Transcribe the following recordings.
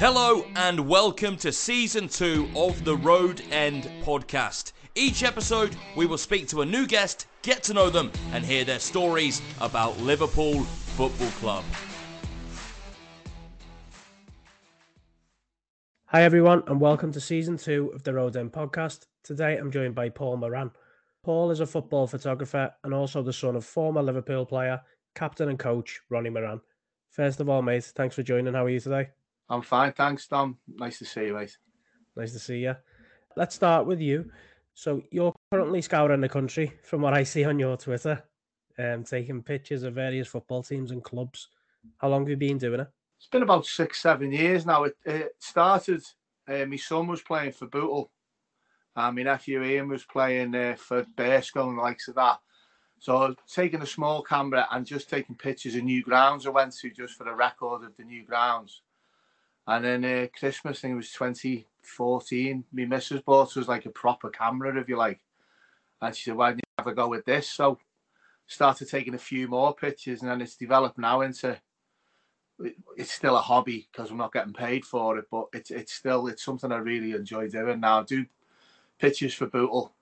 Hello and welcome to Season 2 of the Road End podcast. Each episode we will speak to a new guest, get to know them and hear their stories about Liverpool Football Club. Hi everyone and welcome to Season 2 of the Road End podcast. Today I'm joined by Paul Moran. Paul is a football photographer and also the son of former Liverpool player, captain and coach Ronnie Moran. First of all, mate, thanks for joining. How are you today? I'm fine, thanks, Tom. Nice to see you, mate. Nice to see you. Let's start with you. So you're currently scouring the country, from what I see on your Twitter, taking pictures of various football teams and clubs. How long have you been doing it? It's been about 6-7 years now. It started, my son was playing for Bootroom, and my nephew Ian was playing for Bearscough and the likes of that. So I was taking a small camera and just taking pictures of new grounds I went to just for a record of the new grounds. And then Christmas, I think it was 2014, my missus bought us like a proper camera, if you like. And she said, why didn't you have a go with this? So started taking a few more pictures, and then it's developed now into, it's still a hobby because I'm not getting paid for it, but it's something I really enjoy doing now. I do pictures for Bootle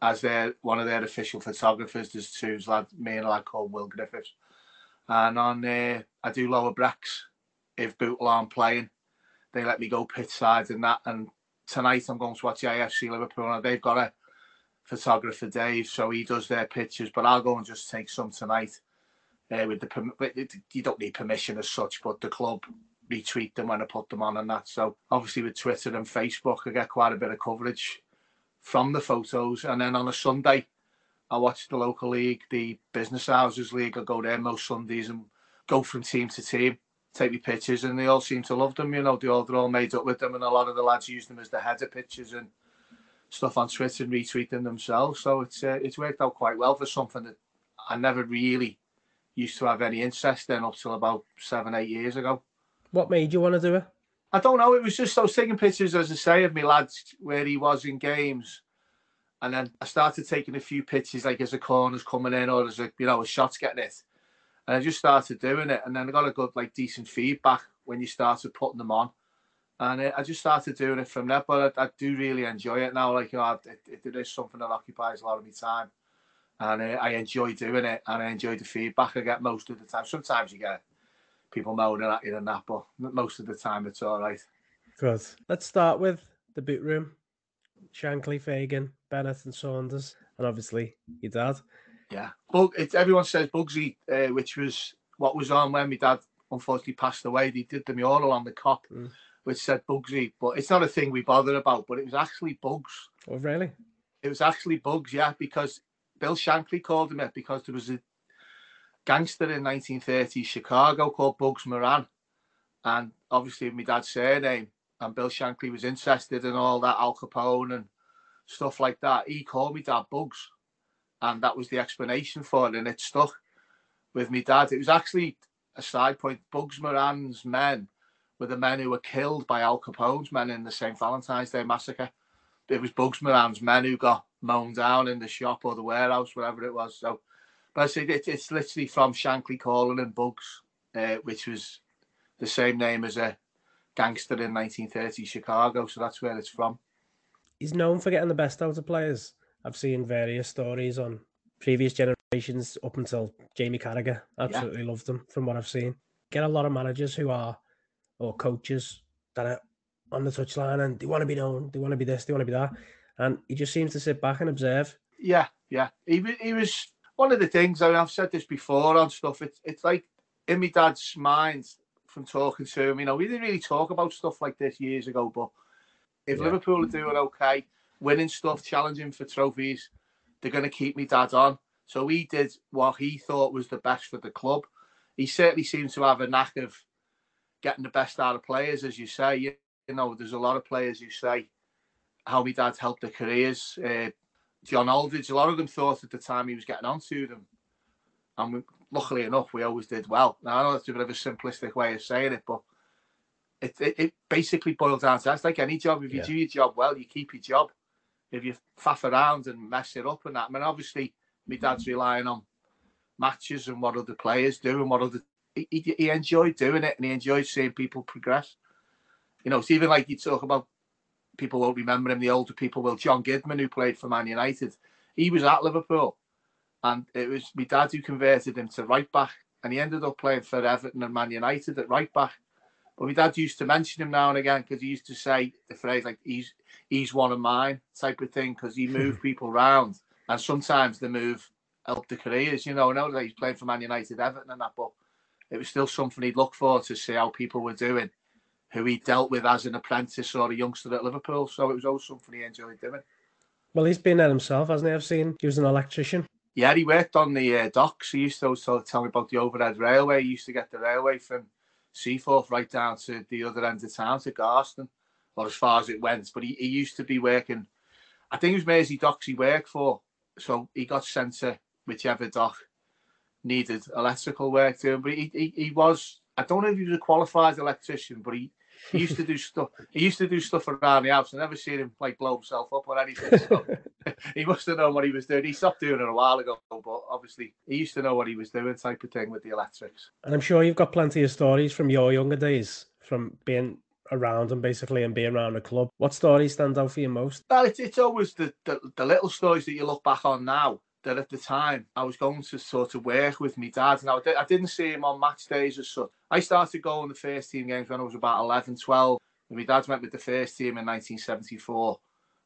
as one of their official photographers. There's two lads, me and a lad called Will Griffiths. And on I do lower Brecks if Bootle aren't playing. They let me go pitch side and that. And tonight I'm going to watch AFC Liverpool. And they've got a photographer, Dave, so he does their pictures. But I'll go and just take some tonight. You don't need permission as such, but the club retweet them when I put them on and that. So obviously with Twitter and Facebook, I get quite a bit of coverage from the photos. And then on a Sunday, I watch the local league, the Business Houses League. I go there most Sundays and go from team to team, take me pictures, and they all seem to love them. You know, they're all made up with them, and a lot of the lads use them as the header pictures and stuff on Twitter and retweet them themselves. So it's worked out quite well for something that I never really used to have any interest in up till about 7-8 years ago. What made you want to do it? I don't know. It was just I was taking pictures, as I say, of my lads where he was in games, and then I started taking a few pictures like as a corner's coming in or as a shot's getting it. And I just started doing it, and then I got a good, decent feedback when you started putting them on, and I just started doing it from there. But I do really enjoy it now. It is something that occupies a lot of my time, and I enjoy doing it, and I enjoy the feedback I get most of the time. Sometimes you get people moaning at you and that, but most of the time it's all right. Good. Let's start with the Bootroom. Shankly, Fagan, Bennett, and Saunders, and obviously your dad. Yeah, everyone says Bugsy, which was what was on when my dad unfortunately passed away. They did the mural on the cop, which said Bugsy, but it's not a thing we bother about. But it was actually Bugs. Oh, really? It was actually Bugs, yeah, because Bill Shankly called him it because there was a gangster in 1930s Chicago called Bugs Moran, and obviously my dad's surname, and Bill Shankly was interested in all that Al Capone and stuff like that. He called me dad Bugs. And that was the explanation for it, and it stuck with me dad. It was actually a side point. Bugs Moran's men were the men who were killed by Al Capone's men in the St. Valentine's Day massacre. It was Bugs Moran's men who got mown down in the shop or the warehouse, whatever it was. So, but I say it's literally from Shankly calling him Bugs, which was the same name as a gangster in 1930 Chicago. So that's where it's from. He's known for getting the best out of players. I've seen various stories on previous generations up until Jamie Carragher. Absolutely loved them from what I've seen. Get a lot of managers or coaches that are on the touchline and they want to be known, they want to be this, they want to be that. And he just seems to sit back and observe. Yeah. He was one of the things, I've said this before on stuff, it's like in my dad's mind from talking to him, we didn't really talk about stuff like this years ago, but if Liverpool are doing okay, winning stuff, challenging for trophies, they're going to keep me dad on. So he did what he thought was the best for the club. He certainly seems to have a knack of getting the best out of players, as you say. There's a lot of players who say how my dad helped their careers. John Aldridge, a lot of them thought at the time he was getting onto them. And luckily enough, we always did well. Now, I know that's a bit of a simplistic way of saying it, but it basically boils down to that. It's like any job. If you do your job well, you keep your job. If you faff around and mess it up and that, obviously, my dad's relying on matches and what other players do and what other. He enjoyed doing it, and he enjoyed seeing people progress. You know, it's even like you talk about, people won't remember him, the older people will. John Gidman, who played for Man United, he was at Liverpool, and it was my dad who converted him to right back, and he ended up playing for Everton and Man United at right back. But my dad used to mention him now and again because he used to say the phrase like he's one of mine type of thing, because he moved people around, and sometimes the move helped the careers. You know, I know that he's playing for Man United, Everton, and that, but it was still something he'd look for to see how people were doing, who he dealt with as an apprentice or a youngster at Liverpool. So it was always something he enjoyed doing. Well, he's been there himself, hasn't he? I've seen he was an electrician. Yeah, he worked on the docks. He used to tell me about the overhead railway. He used to get the railway from Seaforth right down to the other end of town, to Garston, or as far as it went. But he used to be working, I think it was Mersey Docks he worked for. So he got sent to whichever dock needed electrical work to him. But he was, I don't know if he was a qualified electrician, but he used to do stuff. He used to do stuff around the house. I never seen him like blow himself up or anything. So he must have known what he was doing. He stopped doing it a while ago, but obviously he used to know what he was doing, type of thing, with the electrics. And I'm sure you've got plenty of stories from your younger days, from being around them basically and being around the club. What story stands out for you most? Well, it's always the little stories that you look back on now, that at the time I was going to sort of work with my dad. Now, I didn't see him on match days as such. I started going to first team games when I was about 11, 12. And my dad went with the first team in 1974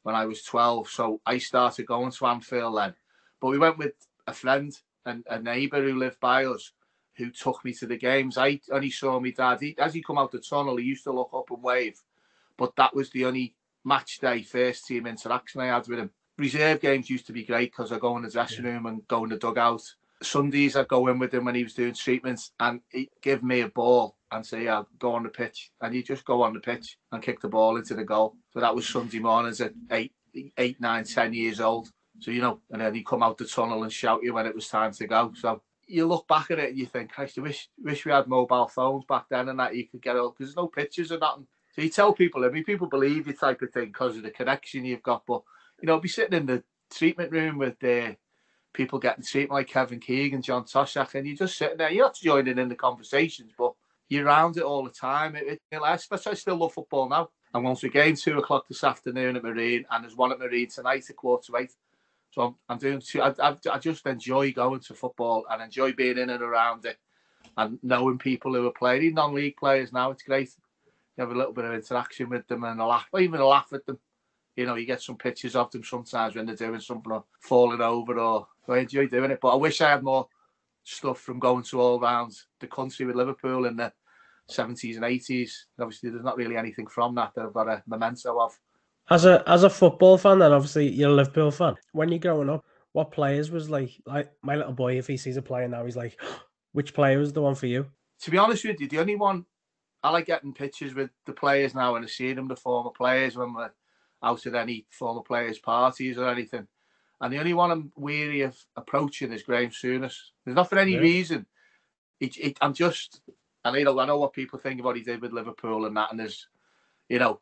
when I was 12. So I started going to Anfield then. But we went with a friend and a neighbour who lived by us, who took me to the games. I only saw my dad. As he come out the tunnel, he used to look up and wave. But that was the only match day first team interaction I had with him. Reserve games used to be great because I go in the dressing room and go in the dugout. Sundays I'd go in with him when he was doing treatments, and he'd give me a ball and say, yeah, go on the pitch. And he'd just go on the pitch and kick the ball into the goal. So that was Sunday mornings at 8, 9, 10 years old. So, you know, and then he'd come out the tunnel and shout you when it was time to go. So you look back at it and you think, Christ, I wish we had mobile phones back then and that you could get all, because there's no pictures or nothing. So you tell people, I mean, people believe you type of thing because of the connection you've got. But, you know, be sitting in the treatment room with people getting treatment like Kevin Keegan, John Toshak, and you're just sitting there. You're not joining in the conversations, but you're around it all the time. Especially I still love football now. I'm going to a game 2 o'clock this afternoon at Marine, and there's one at Marine tonight at 7:45. So I'm doing two. I just enjoy going to football and enjoy being in and around it and knowing people who are playing, even non-league players now. It's great. You have a little bit of interaction with them and a laugh, or even a laugh at them. You know, you get some pictures of them sometimes when they're doing something or falling over, or so I enjoy doing it. But I wish I had more stuff from going to all around the country with Liverpool in the 70s and 80s. Obviously, there's not really anything from that I've got a memento of. As a football fan, then obviously you're a Liverpool fan. When you're growing up, what players was like my little boy, if he sees a player now, he's like, which player was the one for you? To be honest with you, the only one I like getting pictures with the players now and seeing them, the former players, when we're out at any former players' parties or anything. And the only one I'm weary of approaching is Graham Souness. There's not for any reason. I know what people think of what he did with Liverpool and that, and there's, you know,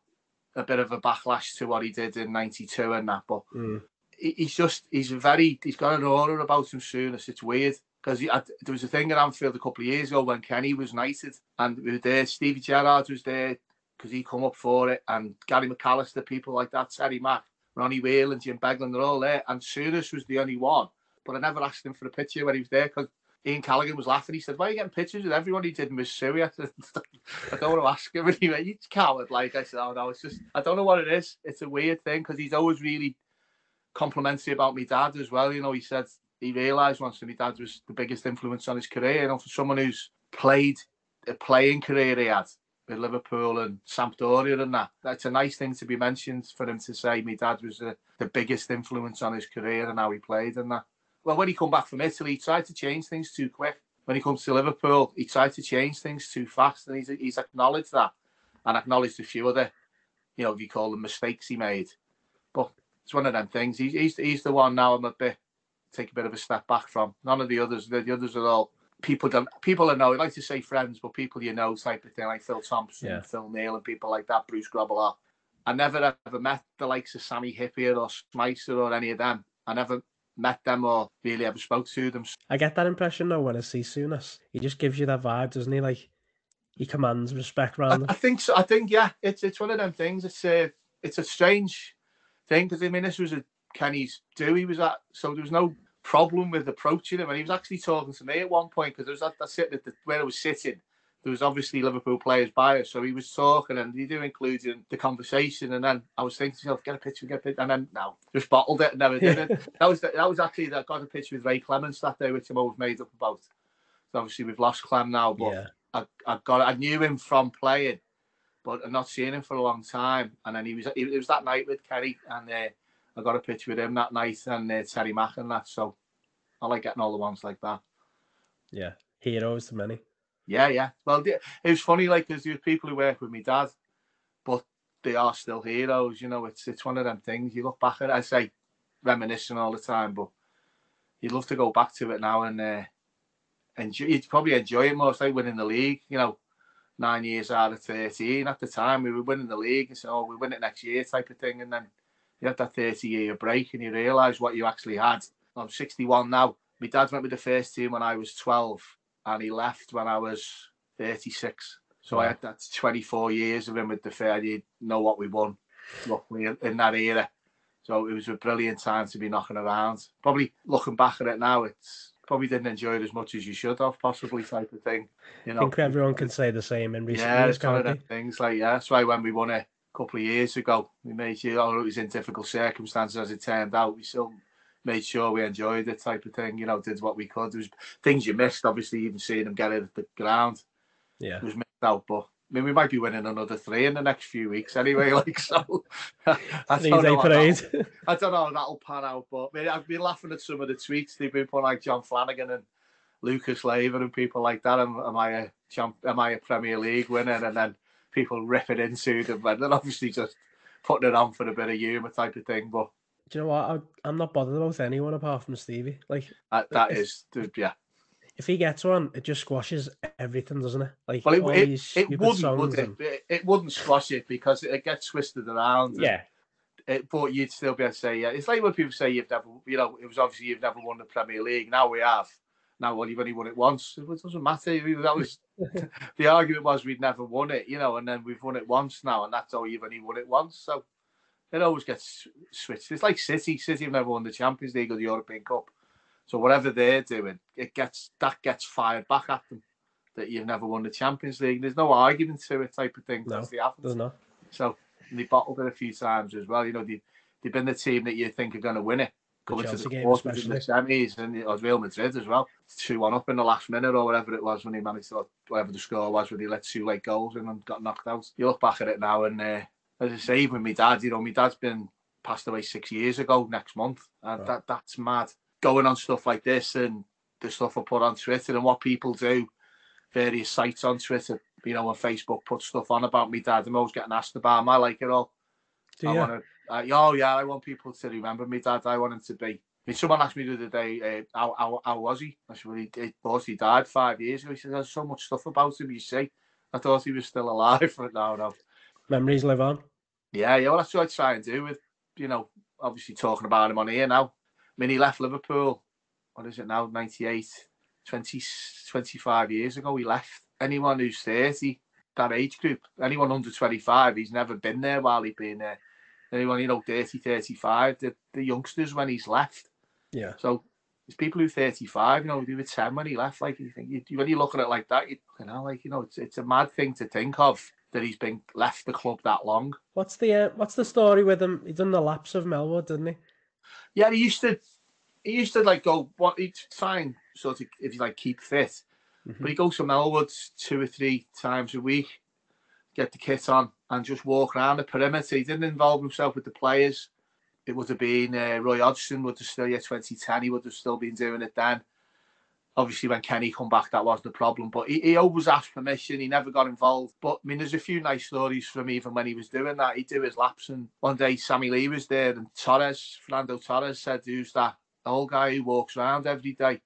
a bit of a backlash to what he did in '92 and that, but he's got an aura about him, Souness. It's weird, because there was a thing at Anfield a couple of years ago when Kenny was knighted, and we were there. Stevie Gerrard was there because he come up for it, and Gary McAllister, people like that, Terry Mack, Ronnie Whelan, Jim Beglin, they're all there, and Souness was the only one. But I never asked him for a picture when he was there, because Ian Callaghan was laughing. He said, why are you getting pictures with everyone? He did Miss Sui. I said, I don't want to ask him. And he went, you coward. Like, I said, oh no, it's just, I don't know what it is. It's a weird thing, because he's always really complimentary about my dad as well. You know, he said he realised once that my dad was the biggest influence on his career. You know, for someone who's played a playing career he had with Liverpool and Sampdoria and that, that's a nice thing to be mentioned, for him to say my dad was the biggest influence on his career and how he played and that. Well, when he come back from Italy, he tried to change things too quick. When he comes to Liverpool, he tried to change things too fast, and he's acknowledged that, and acknowledged a few other, you know, if you call them mistakes he made. But it's one of them things. He's the one now I'm take a bit of a step back from. None of the others. The others are all people I know. I like to say friends, but people you know type of thing, like Phil Thompson, Phil Neal, and people like that. Bruce Grobbelaar. I never ever met the likes of Sammy Hippier or Spicer or any of them. I never met them or really ever spoke to them. I get that impression though when I see Souness. He just gives you that vibe, doesn't he? Like, he commands respect around him. I think so. I think, yeah, it's one of them things. It's a strange thing because, I mean, this was a Kenny's do he was at, so there was no problem with approaching him. And he was actually talking to me at one point because there was that sitting at where I was sitting. There was obviously Liverpool players by us, so he was talking and he do include in the conversation. And then I was thinking to myself, get a picture, and then no, just bottled it and never did it. That was actually that got a picture with Ray Clements that day, which I'm always made up about. So obviously we've lost Clem now, but I knew him from playing, but I've not seen him for a long time. And then it was that night with Kenny, and I got a picture with him that night and Terry Mack and that. So I like getting all the ones like that. Yeah, heroes to many. Yeah. Well, it was funny, like, because there's people who work with me dad, but they are still heroes. You know, it's one of them things. You look back at it, I say, reminiscing all the time, but you'd love to go back to it now and you'd probably enjoy it more. It's like winning the league, you know, 9 years out of 13. At the time, we were winning the league, and so we win it next year type of thing, and then you have that 30-year break, and you realise what you actually had. I'm 61 now. My dad went with the first team when I was 12. And he left when I was 36. So wow. I had that 24 years of him with the fair. You know what we won, luckily, in that era. So it was a brilliant time to be knocking around. Probably looking back at it now, it's probably didn't enjoy it as much as you should have, possibly, type of thing. You know, I think everyone can say the same in recent years. It's one of them things like, that's why when we won it a couple of years ago, we made sure, although it was in difficult circumstances as it turned out, we still made sure we enjoyed it, type of thing, you know, did what we could. There was things you missed, obviously, even seeing them get it at the ground. Yeah. It was missed out, but I mean, we might be winning another 3 in the next few weeks anyway, like, so. I don't know how that'll pan out, but I mean, I've been laughing at some of the tweets they've been putting, like John Flanagan and Lucas Laver and people like that. Am I a Premier League winner? And then people ripping into them, and then obviously just putting it on for a bit of humour type of thing, but do you know what? I'm not bothered about anyone apart from Stevie. Like yeah. If he gets one, it just squashes everything, doesn't it? Like, well, all these wouldn't, would it? It wouldn't squash it because it gets twisted around. Yeah. But you'd still be able to say, yeah. It's like when people say you've never, you know, it was obviously you've never won the Premier League. Now we have. Now, well, you've only won it once. It doesn't matter. That was the argument was we'd never won it, you know, and then we've won it once now, and that's all you've only won it once. So it always gets switched. It's like City. City have never won the Champions League or the European Cup. So whatever they're doing, gets fired back at them that you've never won the Champions League. There's no argument to it, type of thing. No, there's not. So they bottled it a few times as well. You know, they've been the team that you think are going to win it. Coming to the quarters and the semis, and Real Madrid as well. 2-1 up in the last minute or whatever it was when he managed to, whatever the score was, when he let 2 late goals in and got knocked out. You look back at it now, and as I say, even my dad, you know, my dad's passed away 6 years ago next month, and that's mad. Going on stuff like this and the stuff I put on Twitter and what people do, various sites on Twitter, you know, on Facebook put stuff on about me dad. I'm always getting asked about him. I like it all. I want people to remember me dad. I want him to be. I mean, someone asked me the other day, how was he? I said, well, he died 5 years ago. He said, there's so much stuff about him, you see. I thought he was still alive, but no. Memories live on. Yeah, well, that's what I try and do with, you know, obviously talking about him on here now. I mean, he left Liverpool, what is it now, 98, 25 years ago he left. Anyone who's 30, that age group, anyone under 25, he's never been there while he's been there. Anyone, you know, 30, 35, the youngsters when he's left. Yeah. So there's people who 35, you know, who were 10 when he left. Like, you think, when you look at it like that, you know, like, you know, it's a mad thing to think of that he's been left the club that long. What's the story with him? He done the laps of Melwood, didn't he? Yeah, he used to like go. He'd try and sort of, if you like, keep fit. Mm-hmm. But he'd go to Melwood 2 or 3 times a week, get the kit on, and just walk around the perimeter. He didn't involve himself with the players. It would have been Roy Hodgson would have still, 2010. He would have still been doing it then. Obviously, when Kenny come back, that wasn't the problem. But he always asked permission. He never got involved. But, I mean, there's a few nice stories from even when he was doing that. He'd do his laps. And one day, Sammy Lee was there. And Fernando Torres said, who's that old guy who walks around every day?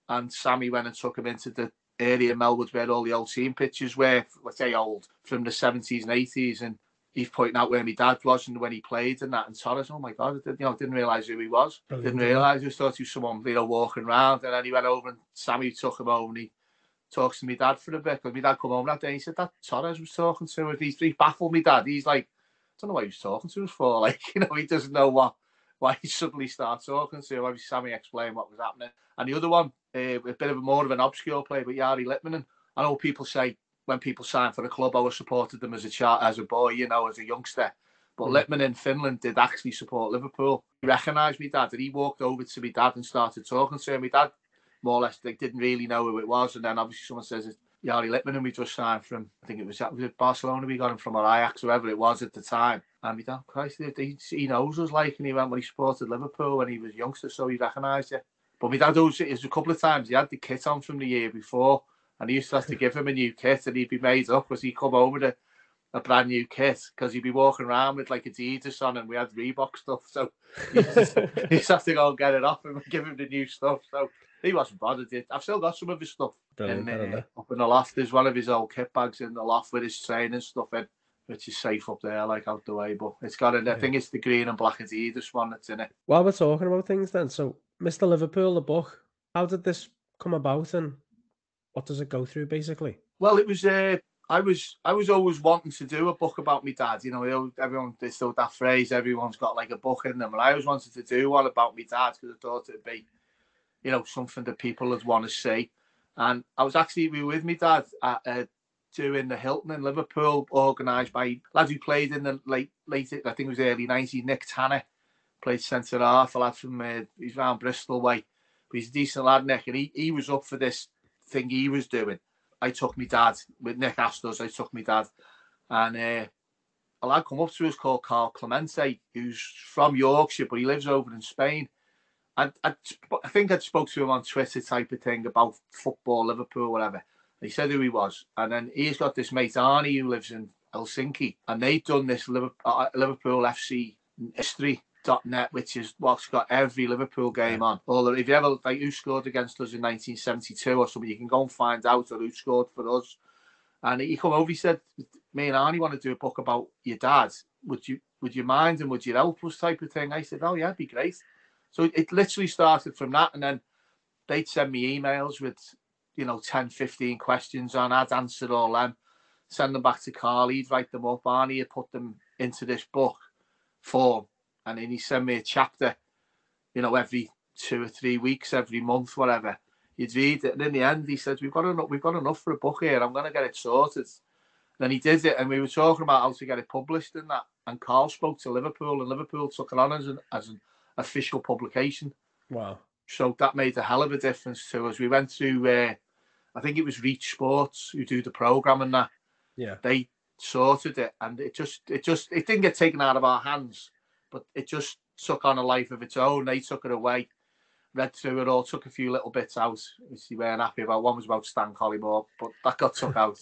And Sammy went and took him into the area in Melwood where all the old team pictures were, let's say old, from the 70s and 80s. And he's pointing out where my dad was and when he played and that. And Torres, oh my God, didn't realise who he was. Brilliant. Didn't realise, just thought he was someone, walking around. And then he went over and Sammy took him over and he talks to my dad for a bit, because my dad come home that day and he said, that Torres was talking to us. He baffled me dad. He's like, I don't know what he was talking to us for. Like, he doesn't know why he suddenly started talking to him. Obviously, Sammy explained what was happening. And the other one, a bit of more of an obscure player, but Jari Litmanen. I know people say when people sign for the club, I always supported them as a boy, as a youngster. But Litmanen in Finland did actually support Liverpool. He recognised me dad, and he walked over to me dad and started talking to him. My dad, more or less, they didn't really know who it was. And then obviously someone says it's Jari Litmanen, we just signed from, I think it was Barcelona, we got him from, or Ajax, whoever it was at the time. And my dad, Christ, he knows us, like, and he went when he supported Liverpool when he was a youngster, so he recognised it. But my dad always, it was a couple of times, he had the kit on from the year before, and he used to have to give him a new kit, and he'd be made up because he'd come home with a brand new kit, because he'd be walking around with like Adidas on, and we had Reebok stuff, so he used to have to go and get it off and give him the new stuff. So he wasn't bothered. I've still got some of his stuff up in the loft. There's one of his old kit bags in the loft with his training stuff in, which is safe up there, like out the way. But it's got I think it's the green and black Adidas one that's in it. While we're talking about things then, so Mr. Liverpool, the book, how did this come about and what does it go through basically? Well, it was I was always wanting to do a book about my dad. Everyone, there's still that phrase, everyone's got like a book in them, and I always wanted to do one about my dad because I thought it'd be, something that people would want to see. And I was actually with my dad at doing the Hilton in Liverpool, organised by lads who played in the late, I think it was early 90s. Nick Tanner played centre half, a lad from, he's around Bristol way, but he's a decent lad, Nick, and he was up for this thing he was doing. I took my dad, with Nick asked us, I took my dad, and a lad come up to us called Carl Clemente, who's from Yorkshire, but he lives over in Spain. And I think I'd spoke to him on Twitter type of thing about football, Liverpool, whatever. And he said who he was. And then he's got this mate, Arnie, who lives in Helsinki. And they've done this Liverpool FC history.net, which is what's got every Liverpool game on. Or if you ever, like, who scored against us in 1972 or something, you can go and find out, or who scored for us. And he come over, he said, me and Arnie want to do a book about your dad. Would you mind and would you help us type of thing? I said, oh yeah, it'd be great. So it literally started from that, and then they'd send me emails with, 10, 15 questions on. I'd answer all them, send them back to Carl, he'd write them up. Arnie had put them into this book form, and then he'd send me a chapter, every 2 or 3 weeks, every month, whatever. You'd read it, and in the end, he said, we've got enough for a book here. I'm going to get it sorted. Then he did it, and we were talking about how to get it published and that. And Carl spoke to Liverpool, and Liverpool took it on as an official publication. Wow. So that made a hell of a difference to us. We went to, I think it was Reach Sports who do the programme and that. Yeah. They sorted it, and it didn't get taken out of our hands, but it just took on a life of its own. They took it away, read through it all, took a few little bits out, which they weren't happy about. One was about Stan Collymore, but that got took out.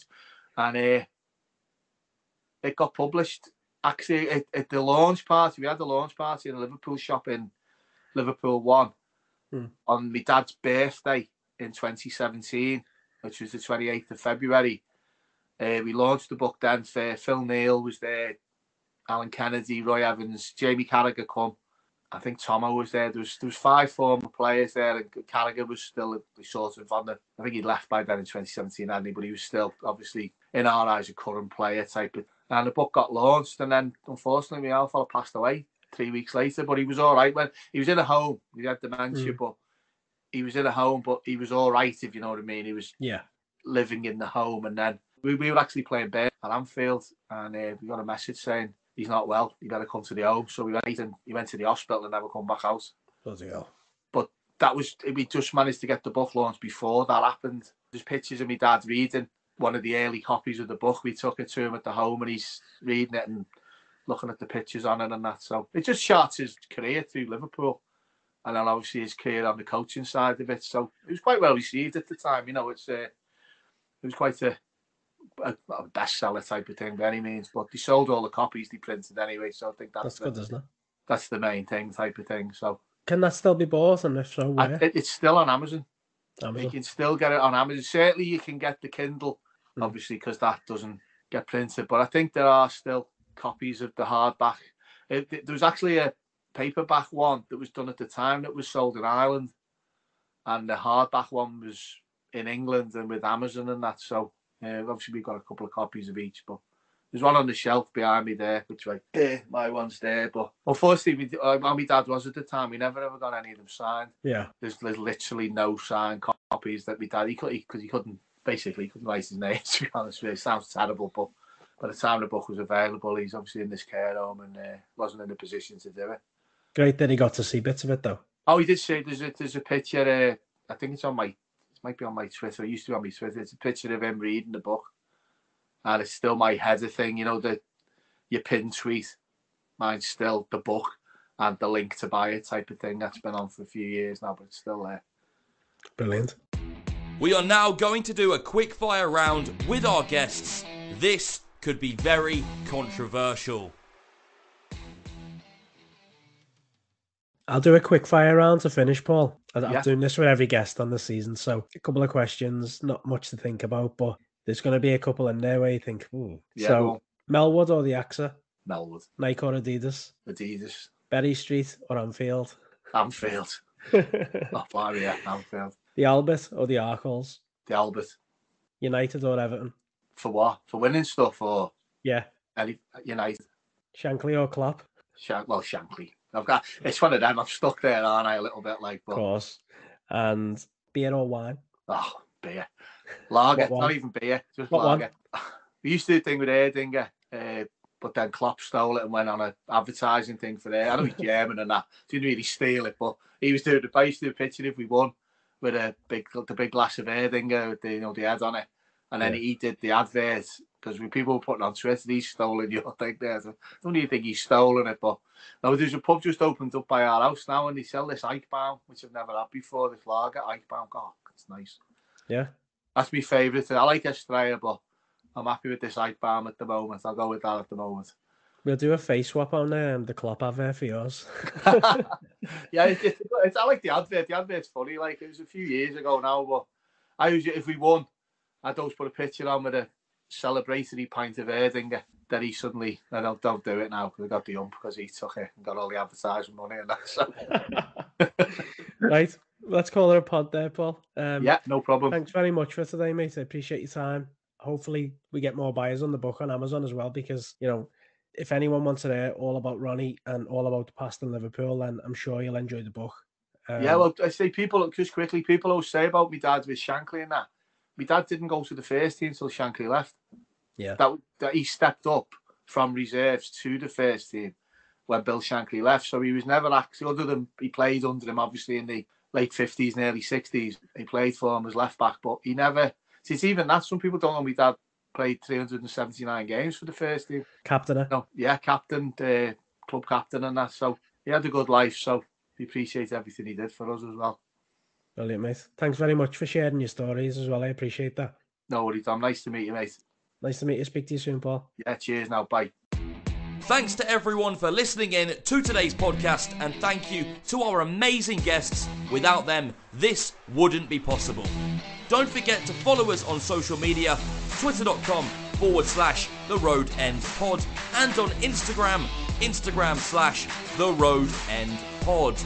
And it got published. Actually, at the launch party, we had the launch party in a Liverpool shop in Liverpool 1 on my dad's birthday in 2017, which was the 28th of February. We launched the book then. Phil Neal was there, Alan Kennedy, Roy Evans, Jamie Carragher come. I think Tomo was there. There was 5 former players there, and Carragher was still sort of on the. I think he'd left by then in 2017, hadn't he? But he was still obviously in our eyes a current player type of. And the book got launched, and then unfortunately, my old fella passed away 3 weeks later. But he was all right when he was in a home. He had dementia, but he was in a home. But he was all right, if you know what I mean. He was living in the home, and then we were actually playing at Anfield, and we got a message saying he's not well. You better come to the home. So we went, and he went to the hospital and never come back out. Bloody hell. But we just managed to get the book launched before that happened. There's pictures of my dad reading one of the early copies of the book. We took it to him at the home, and he's reading it and looking at the pictures on it and that. So it just charts his career through Liverpool, and then obviously his career on the coaching side of it. So it was quite well received at the time. It was quite a bestseller type of thing by any means, but they sold all the copies they printed anyway. So I think that's good, isn't it? That's the main thing type of thing. So can that still be bought, and if so, where? It's still on Amazon. You can still get it on Amazon. Certainly, you can get the Kindle. Obviously, because that doesn't get printed. But I think there are still copies of the hardback. There was actually a paperback one that was done at the time that was sold in Ireland. And the hardback one was in England and with Amazon and that. So obviously we've got a couple of copies of each, but there's one on the shelf behind me there, which my one's there. But unfortunately, my dad was at the time. We never ever got any of them signed. Yeah. There's literally no signed copies that my dad, because he couldn't write his name, to be honest with you. It sounds terrible, but by the time the book was available, he's obviously in this care home and wasn't in a position to do it. Great that he got to see bits of it, though. Oh, he did say there's a picture, I think it might be on my Twitter. It used to be on my Twitter. It's a picture of him reading the book. And it's still my header thing, your pin tweet. Mine's still the book and the link to buy it type of thing. That's been on for a few years now, but it's still there. Brilliant. We are now going to do a quick fire round with our guests. This could be very controversial. I'll do a quick fire round to finish, Paul. I'm doing this with every guest on the season, so a couple of questions, not much to think about, but there's going to be a couple in there where you think, ooh. Yeah, so, Melwood or the AXA? Melwood. Nike or Adidas? Adidas. Berry Street or Anfield? Anfield. Not far, yeah, Anfield. The Albert or the Arkells? The Albert. United or Everton? For what? For winning stuff or? Yeah. United. Shankly or Klopp? Shankly. It's one of them. I'm stuck there, aren't I? A little bit like. But... Of course. And beer or wine? Oh, beer. Lager. Not even beer. Just what lager. One? We used to do a thing with Erdinger, but then Klopp stole it and went on an advertising thing for there. I know he's German and that. Didn't really steal it, but he was doing I used to do a picture if we won with the big glass of Erdinger with the head on it, and then he did the advert because people were putting on Twitter, he's stolen your thing there. So I don't even think he's stolen it, but no, there's a pub just opened up by our house now, and they sell this Eichbaum, which I've never had before. This lager Eichbaum, God, it's nice. Yeah, that's my favourite. I like Estrella, but I'm happy with this Eichbaum at the moment. I'll go with that at the moment. We'll do a face swap on the Klopp advert for yours. Yeah, I like the advert. The advert's funny. Like, it was a few years ago now, but I usually, if we won, I'd always put a picture on with a celebratory pint of Erdinger. Then he suddenly, I don't do it now because I got the ump because he took it and got all the advertising money and that. So. Right, let's call it a pod there, Paul. Yeah, no problem. Thanks very much for today, mate. I appreciate your time. Hopefully we get more buyers on the book on Amazon as well, because, if anyone wants to hear all about Ronnie and all about the past in Liverpool, then I'm sure you'll enjoy the book. Yeah, well, I say people always say about my dad with Shankly and that. My dad didn't go to the first team until Shankly left. Yeah. That he stepped up from reserves to the first team when Bill Shankly left. So he was never actually, other than he played under him, obviously, in the late 50s and early 60s. He played for him as left back, but he never, since even that, some people don't know my dad played 379 games for the first team. Captain. No, yeah, captain, club captain and that. So he had a good life. So we appreciate everything he did for us as well. Brilliant, mate. Thanks very much for sharing your stories as well. I appreciate that. No worries, Tom. Nice to meet you, mate. Nice to meet you. Speak to you soon, Paul. Yeah, cheers now. Bye. Thanks to everyone for listening in to today's podcast, and thank you to our amazing guests. Without them, this wouldn't be possible. Don't forget to follow us on social media, twitter.com/The Road End Pod, and on Instagram, Instagram/The Road End Pod.